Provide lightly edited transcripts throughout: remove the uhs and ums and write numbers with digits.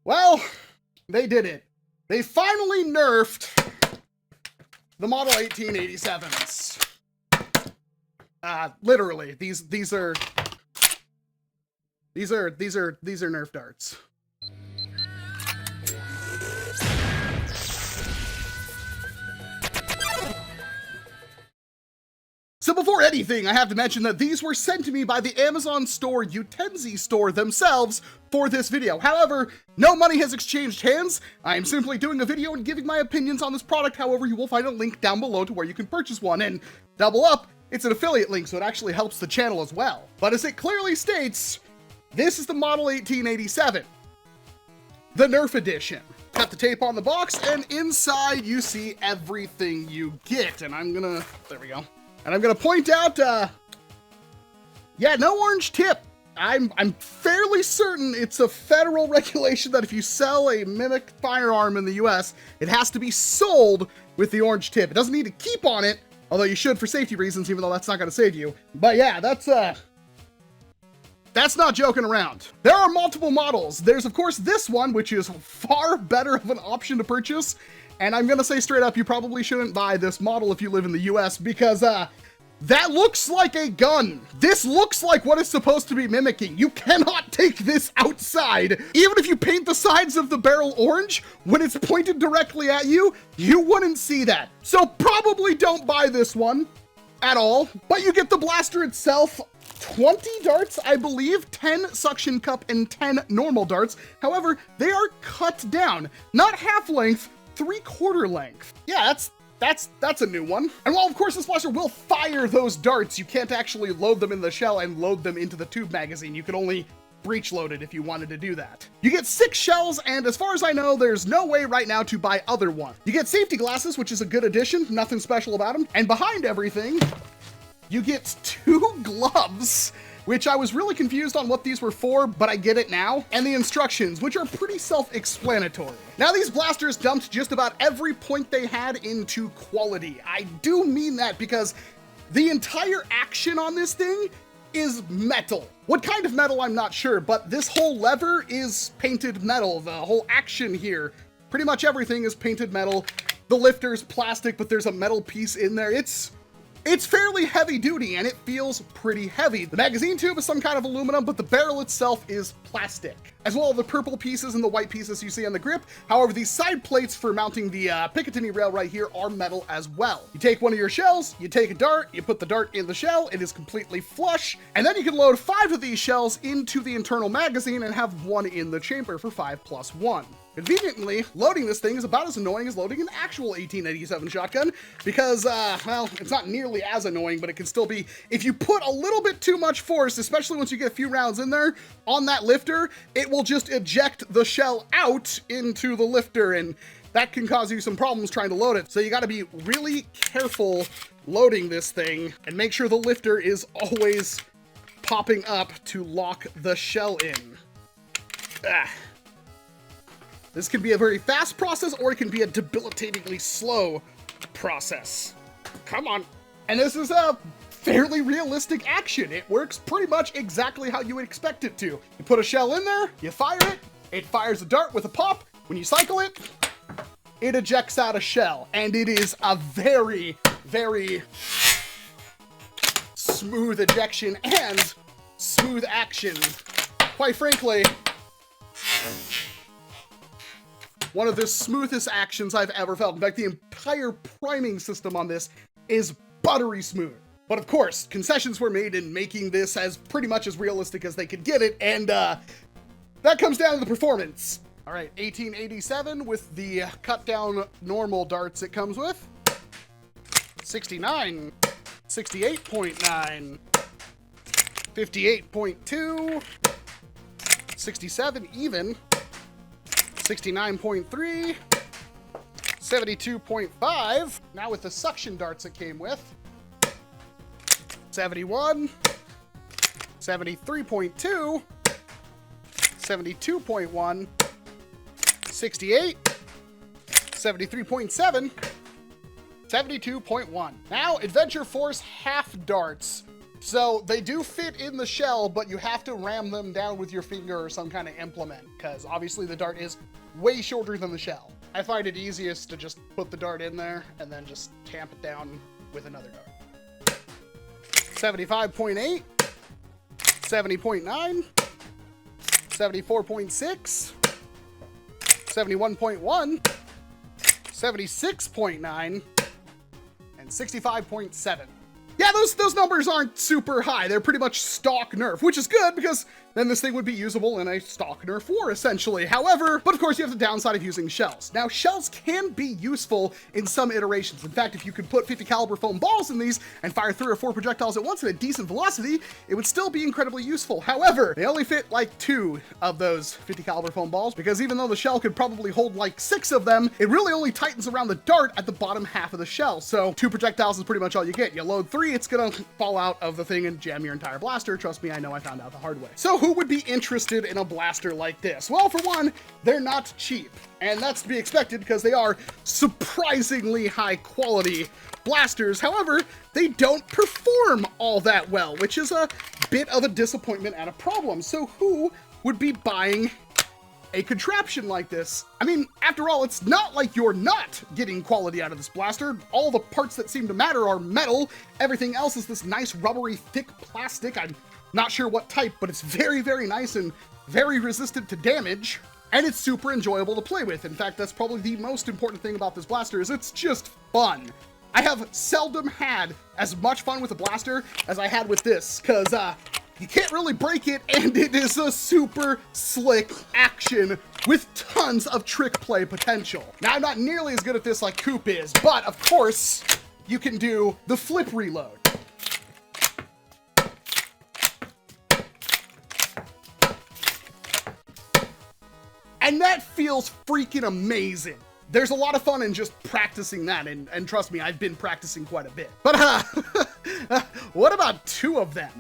Well, they did it. They finally nerfed the Model 1887s. Literally, these are NERF darts. So before anything, I have to mention that these were sent to me by the Amazon store Utensi store themselves for this video. However, no money has exchanged hands. I am simply doing a video and giving my opinions on this product. However, you will find a link down below to where you can purchase one, and double up, it's an affiliate link, so it actually helps the channel as well. But as it clearly states, this is the Model 1887, the Nerf edition. Cut the tape on the box, and inside you see everything you get. And there we go. And I'm gonna point out, yeah, no orange tip. I'm fairly certain it's a federal regulation that if you sell a mimic firearm in the US, it has to be sold with the orange tip. It doesn't need to keep on it, although you should for safety reasons, even though that's not gonna save you. But yeah, that's not joking around. There are multiple models. There's of course this one, which is far better of an option to purchase. And I'm gonna say straight up, you probably shouldn't buy this model if you live in the US, because that looks like a gun. This looks like what it's supposed to be mimicking. You cannot take this outside. Even if you paint the sides of the barrel orange, when it's pointed directly at you, you wouldn't see that. So probably don't buy this one at all, but you get the blaster itself. 20 darts, I believe, 10 suction cup and 10 normal darts. However, they are cut down, not half length, 3/4 length. Yeah, that's a new one. And while of course this blaster will fire those darts, you can't actually load them in the shell and load them into the tube magazine. You can only breech load it if you wanted to do that. You get 6 shells, and as far as I know, there's no way right now to buy other one. You get safety glasses, which is a good addition, nothing special about them. And behind everything, you get 2 gloves, which I was really confused on what these were for, but I get it now. And the instructions, which are pretty self-explanatory. Now these blasters dumped just about every point they had into quality. I do mean that because the entire action on this thing is metal. What kind of metal, I'm not sure, but this whole lever is painted metal. The whole action here, pretty much everything is painted metal. The lifter's plastic, but there's a metal piece in there. It's fairly heavy duty, and it feels pretty heavy. The magazine tube is some kind of aluminum, but the barrel itself is plastic, as well as the purple pieces and the white pieces you see on the grip. However, these side plates for mounting the Picatinny rail right here are metal as well. You take one of your shells, you take a dart, you put the dart in the shell, it is completely flush, and then you can load 5 of these shells into the internal magazine and have 1 in the chamber for 5+1. Conveniently, loading this thing is about as annoying as loading an actual 1887 shotgun because, well, it's not nearly as annoying, but it can still be. If you put a little bit too much force, especially once you get a few rounds in there, on that lifter, it will just eject the shell out into the lifter, and that can cause you some problems trying to load it. So you gotta be really careful loading this thing and make sure the lifter is always popping up to lock the shell in. This can be a very fast process, or it can be a debilitatingly slow process. Come on. And this is a fairly realistic action. It works pretty much exactly how you would expect it to. You put a shell in there, you fire it, it fires a dart with a pop. When you cycle it, it ejects out a shell. And it is a very, very smooth ejection and smooth action. Quite frankly, one of the smoothest actions I've ever felt. In fact, the entire priming system on this is buttery smooth. But of course, concessions were made in making this as pretty much as realistic as they could get it, and that comes down to the performance. All right, 1887 with the cut down normal darts it comes with. 69, 68.9, 58.2, 67 even, 69.3, 72.5, now with the suction darts it came with, 71, 73.2, 72.1, 68, 73.7, 72.1. Now, Adventure Force half darts. So they do fit in the shell, but you have to ram them down with your finger or some kind of implement, because obviously the dart is way shorter than the shell. I find it easiest to just put the dart in there and then just tamp it down with another dart. 75.8, 70.9, 74.6, 71.1, 76.9, and 65.7. Yeah, those numbers aren't super high. They're pretty much stock Nerf, which is good because then this thing would be usable in a stock Nerf war, essentially. However, but of course you have the downside of using shells. Now, shells can be useful in some iterations. In fact, if you could put 50 caliber foam balls in these and fire 3 or 4 projectiles at once at a decent velocity, it would still be incredibly useful. However, they only fit like 2 of those 50 caliber foam balls, because even though the shell could probably hold like 6 of them, it really only tightens around the dart at the bottom half of the shell. So 2 projectiles is pretty much all you get. You load 3, it's gonna fall out of the thing and jam your entire blaster. Trust me, I know, I found out the hard way. So who would be interested in a blaster like this? Well, for one, they're not cheap, and that's to be expected because they are surprisingly high quality blasters. However, they don't perform all that well, which is a bit of a disappointment and a problem. So who would be buying a contraption like this? I mean, after all, it's not like you're not getting quality out of this blaster. All the parts that seem to matter are metal. Everything else is this nice rubbery thick plastic. I'm not sure what type, but it's very, very nice and very resistant to damage. And it's super enjoyable to play with. In fact, that's probably the most important thing about this blaster, is it's just fun. I have seldom had as much fun with a blaster as I had with this, because you can't really break it, and it is a super slick action with tons of trick play potential. Now, I'm not nearly as good at this like Coop is, but of course, you can do the flip reload. And that feels freaking amazing. There's a lot of fun in just practicing that, and trust me, I've been practicing quite a bit. But what about 2 of them?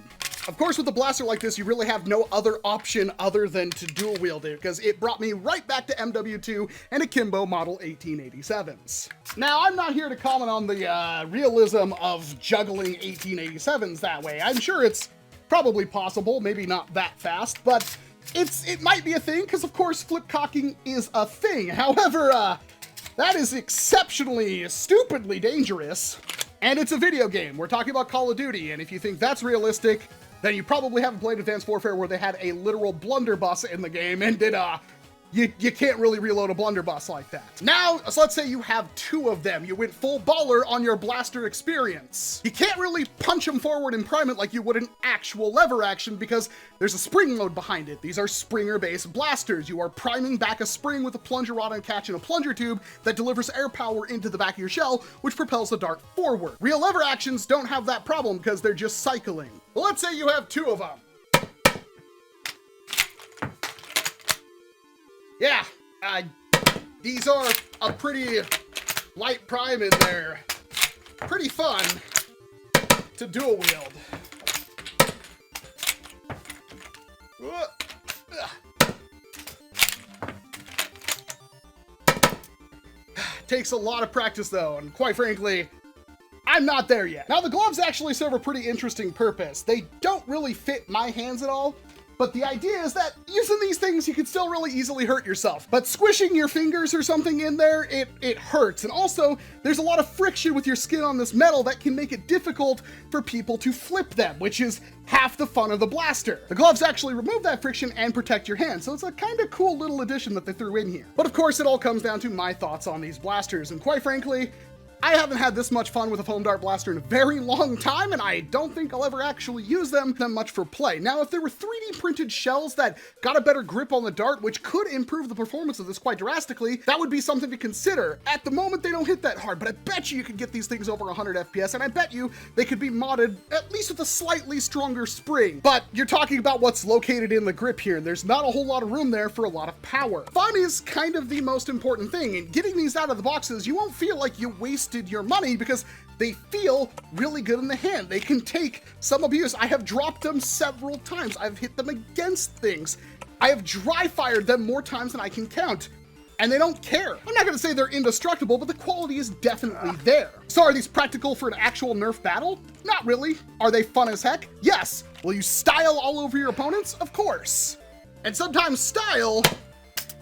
Of course, with a blaster like this, you really have no other option other than to dual wield it, because it brought me right back to MW2 and Akimbo model 1887s. Now, I'm not here to comment on the realism of juggling 1887s that way. I'm sure it's probably possible, maybe not that fast, but it might be a thing, because of course flip cocking is a thing. However, that is exceptionally, stupidly dangerous, and it's a video game. We're talking about Call of Duty, and if you think that's realistic, then you probably haven't played Advanced Warfare, where they had a literal blunderbuss in the game, and you can't really reload a blunderbuss like that. Now, so let's say you have 2 of them. You went full baller on your blaster experience. You can't really punch them forward and prime it like you would an actual lever action, because there's a spring load behind it. These are springer-based blasters. You are priming back a spring with a plunger rod and catch in a plunger tube that delivers air power into the back of your shell, which propels the dart forward. Real lever actions don't have that problem because they're just cycling. Well, let's say you have 2 of them. Yeah, these are a pretty light prime in there. Pretty fun to dual wield. Takes a lot of practice though, and quite frankly, I'm not there yet. Now, the gloves actually serve a pretty interesting purpose. They don't really fit my hands at all, but the idea is that using these things, you can still really easily hurt yourself. But squishing your fingers or something in there, it hurts. And also, there's a lot of friction with your skin on this metal that can make it difficult for people to flip them, which is half the fun of the blaster. The gloves actually remove that friction and protect your hand, so it's a kind of cool little addition that they threw in here. But of course, it all comes down to my thoughts on these blasters, and quite frankly, I haven't had this much fun with a foam dart blaster in a very long time, and I don't think I'll ever actually use them that much for play. Now, if there were 3D printed shells that got a better grip on the dart, which could improve the performance of this quite drastically, that would be something to consider. At the moment, they don't hit that hard, but I bet you could get these things over 100 FPS, and I bet you they could be modded at least with a slightly stronger spring. But you're talking about what's located in the grip here, and there's not a whole lot of room there for a lot of power. Fun is kind of the most important thing, and getting these out of the boxes, you won't feel like you wasted your money because they feel really good in the hand. They can take some abuse. I have dropped them several times. I've hit them against things. I have dry fired them more times than I can count. and they don't care. I'm not gonna say they're indestructible, but the quality is definitely there. So are these practical for an actual Nerf battle? Not really. Are they fun as heck? Yes. Will you style all over your opponents? Of course. And sometimes style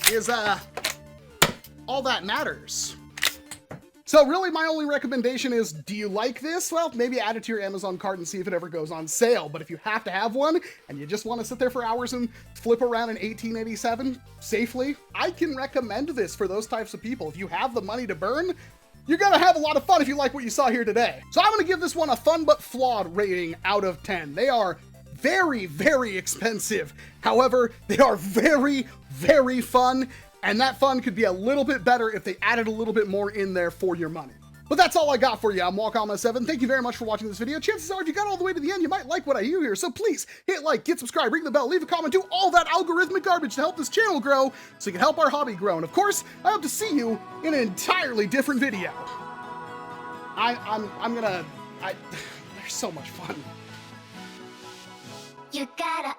is all that matters. So really my only recommendation is, do you like this? Well, maybe add it to your Amazon cart and see if it ever goes on sale. But if you have to have one and you just want to sit there for hours and flip around in 1887 safely, I can recommend this for those types of people. If you have the money to burn, you're gonna have a lot of fun if you like what you saw here today. So I'm gonna give this one a fun but flawed rating out of 10. They are very, very expensive. However, they are very, very fun. And that fun could be a little bit better if they added a little bit more in there for your money. But that's all I got for you. I'm Walcom S7. Thank you very much for watching this video. Chances are, if you got all the way to the end, you might like what I do here. So please hit like, get subscribed, ring the bell, leave a comment, do all that algorithmic garbage to help this channel grow so you can help our hobby grow. And of course, I hope to see you in an entirely different video. They're so much fun. You gotta